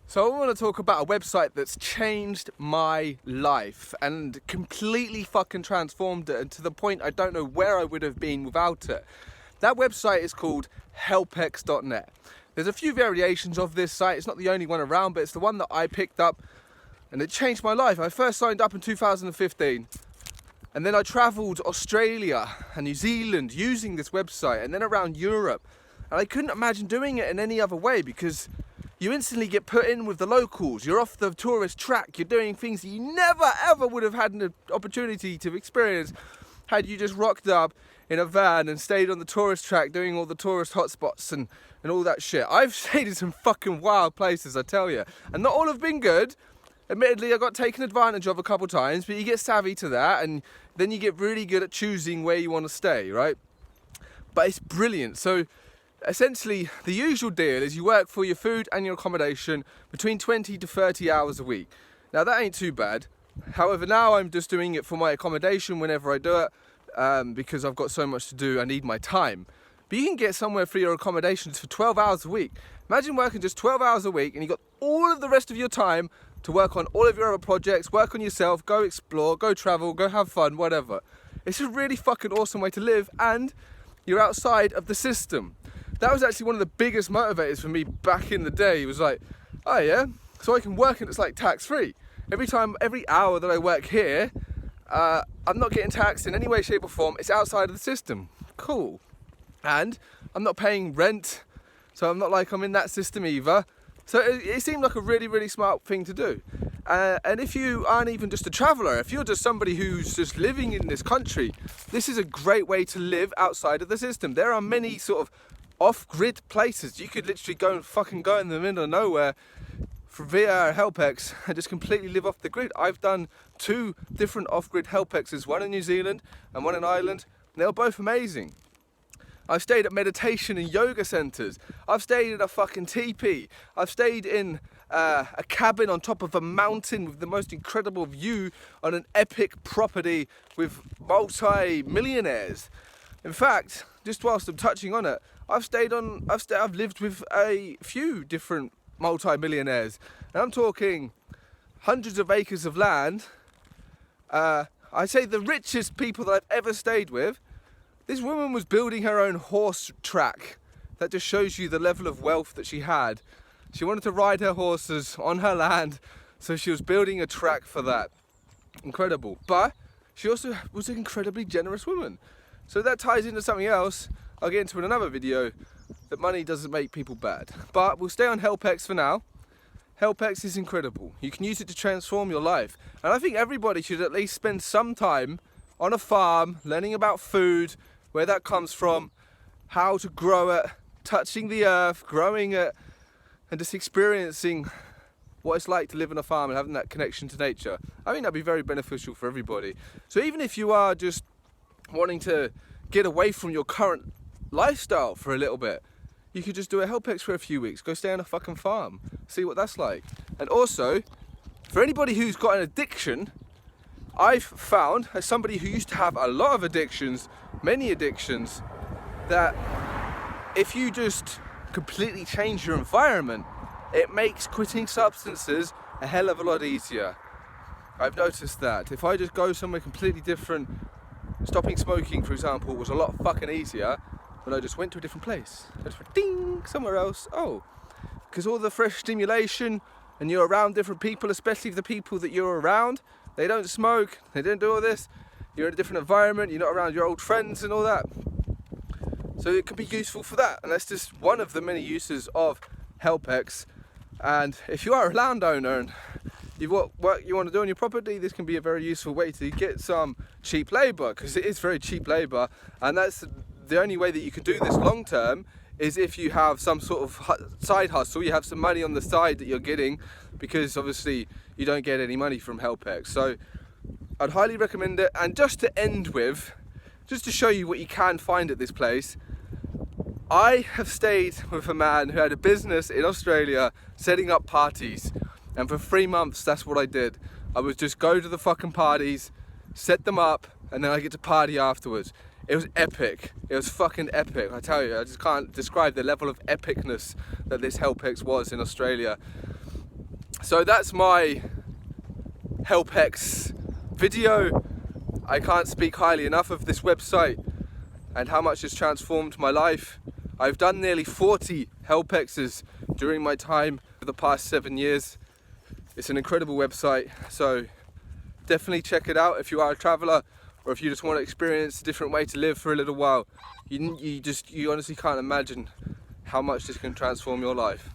So I want to talk about a website that's changed my life and completely fucking transformed it, and to the point I don't know where I would have been without it. That website is called Helpx.net. There's a few variations of this site. It's not the only one around, but it's the one that I picked up and it changed my life. I first signed up in 2015 and then I travelled Australia and New Zealand using this website, and then around Europe. And I couldn't imagine doing it in any other way because you instantly get put in with the locals. You're off the tourist track. You're doing things that you never ever would have had an opportunity to experience had you just rocked up in a van and stayed on the tourist track doing all the tourist hotspots and all that shit. I've stayed in some fucking wild places, I tell you. And not all have been good. Admittedly, I got taken advantage of a couple times, but you get savvy to that and then you get really good at choosing where you want to stay, right? But it's brilliant. So essentially, the usual deal is you work for your food and your accommodation between 20 to 30 hours a week. Now, that ain't too bad. However, now I'm just doing it for my accommodation whenever I do it because I've got so much to do. I need my time. But you can get somewhere for your accommodations for 12 hours a week. Imagine working just 12 hours a week and you've got all of the rest of your time to work on all of your other projects, work on yourself, go explore, go travel, go have fun, whatever. It's a really fucking awesome way to live, and you're outside of the system. That was actually one of the biggest motivators for me back in the day. It was like, oh yeah, so I can work and it's like tax-free. Every hour that I work here, I'm not getting taxed in any way, shape or form. It's outside of the system. Cool. And I'm not paying rent, so I'm not like I'm in that system either. So it seemed like a really, really smart thing to do. And if you aren't even just a traveller, if you're just somebody who's just living in this country, this is a great way to live outside of the system. There are many sort of off-grid places. You could literally go in the middle of nowhere via Helpx and just completely live off the grid. I've done 2 different off-grid Helpx's, one in New Zealand and one in Ireland, and they were both amazing. I've stayed at meditation and yoga centres. I've stayed in a fucking teepee. I've stayed in a cabin on top of a mountain with the most incredible view on an epic property with multi-millionaires. In fact, just whilst I'm touching on it, I've lived with a few different multi-millionaires, and I'm talking hundreds of acres of land. I'd say the richest people that I've ever stayed with. This woman was building her own horse track. That just shows you the level of wealth that she had. She wanted to ride her horses on her land, so she was building a track for that. Incredible. But she also was an incredibly generous woman. So that ties into something else I'll get into in another video, that money doesn't make people bad. But we'll stay on Helpx for now. Helpx is incredible. You can use it to transform your life. And I think everybody should at least spend some time on a farm, learning about food, where that comes from, how to grow it, touching the earth, growing it, and just experiencing what it's like to live on a farm and having that connection to nature. I think that'd be very beneficial for everybody. So even if you are just wanting to get away from your current lifestyle for a little bit, you could just do a Helpx for a few weeks, go stay on a fucking farm, see what that's like. And also, for anybody who's got an addiction, I've found, as somebody who used to have a lot of addictions, many addictions, that if you just completely change your environment, it makes quitting substances a hell of a lot easier. I've noticed that. If I just go somewhere completely different, stopping smoking, for example, was a lot fucking easier when I just went to a different place. I just went ding, somewhere else. Oh, because all the fresh stimulation and you're around different people, especially the people that you're around, they don't smoke, they don't do all this. You're in a different environment, you're not around your old friends and all that. So it can be useful for that. And that's just one of the many uses of Helpx. And if you are a landowner and you've got work you want to do on your property, this can be a very useful way to get some cheap labour, because it is very cheap labour. And that's the only way that you can do this long term, is if you have some sort of side hustle, you have some money on the side that you're getting, because obviously you don't get any money from Helpx. So I'd highly recommend it. And just to end with, just to show you what you can find at this place, I have stayed with a man who had a business in Australia setting up parties, and for 3 months that's what I did. I would just go to the fucking parties, set them up, and then I get to party afterwards. It was epic. It was fucking epic, I tell you. I just can't describe the level of epicness that this Helpx was in Australia. So that's my Helpx video. I can't speak highly enough of this website and how much it's transformed my life. I've done nearly 40 Helpx's during my time for the past 7 years. It's an incredible website, so definitely check it out if you are a traveller or if you just want to experience a different way to live for a little while. You honestly can't imagine how much this can transform your life.